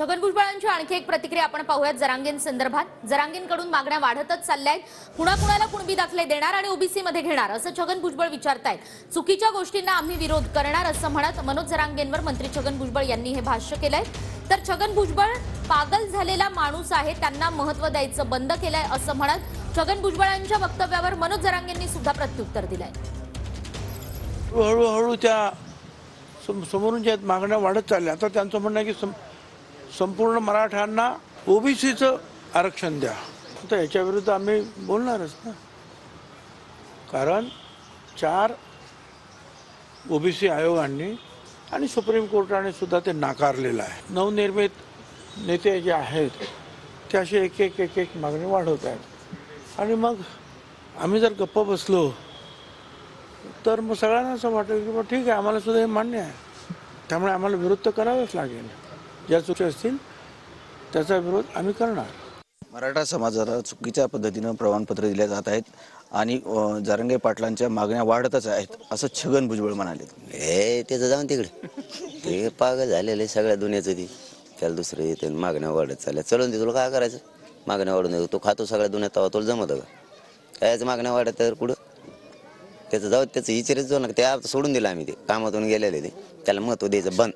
छगन भुजबळांची आणखी एक प्रतिक्रिया आपण पाहूयात जरांगेंसंदर्भात। जरांगेंकडून मागण्या वाढतच चालल्या आहेत। कुणाकुणाला कुणबी दाखले देणार आणि ओबीसी मध्ये घेणार असं छगन भुजबळ विचारतायत। चुकीच्या गोष्टींना आम्ही विरोध करणार असं म्हणत मनोज जरांगेंवर मंत्री छगन भुजबळ यांनी हे भाष्य केलंय। तर छगन भुजबळ पागल झालेला माणूस आहे, त्यांना महत्त्व द्यायचं बंद केलंय असं म्हणत छगन भुजबळांच्या वक्तव्यावर मनोज जरांगेंनी सुद्धा प्रत्युत्तर दिलंय। हळूहळू त्या समोरून ज्या मागण्या वाढत चालल्या, आता त्यांचं म्हणणं आहे की संपूर्ण मराठ्यांना ओबीसीचं आरक्षण द्या। तर याच्या विरुद्ध आम्ही बोलणारच ना, कारण 4 ओबीसी आयोगांनी आणि सुप्रीम कोर्टाने सुद्धा ते नाकारलेलं आहे। नवनिर्मित नेते जे आहेत ते असे एक मागणी वाढवत आहेत आणि मग आम्ही जर गप्प बसलो तर मग सगळ्यांना असं वाटेल की ठीक आहे, आम्हाला सुद्धा हे मान्य आहे, त्यामुळे आम्हाला विरोध तर करावेच लागेल। ज्या चुकी असतील त्याचा विरोध आम्ही करणार। मराठा समाजाला चुकीच्या पद्धतीनं प्रमाणपत्र दिले जात आहेत आणि जरांगे पाटलांच्या मागण्या वाढतच आहेत असं छगन भुजबळ म्हणाले। हे त्याचं जाऊन तिकडे, ते पागल झालेलं आहे सगळ्या दुनियाचं। ती त्याला दुसरं येते मागण्या वाढत चालल्या, चलून दे, तुला काय करायचं? मागण्या वाढून देतो, तो खातो सगळ्या दुनियात, तवा तुला जमत का? कायच मागण्या वाढत तर पुढं त्याचं जाऊ, त्याचं विचारच जाऊ नका। त्या सोडून दिलं आम्ही, ते कामातून गेलेले, ते त्याला महत्त्व द्यायचं बंद।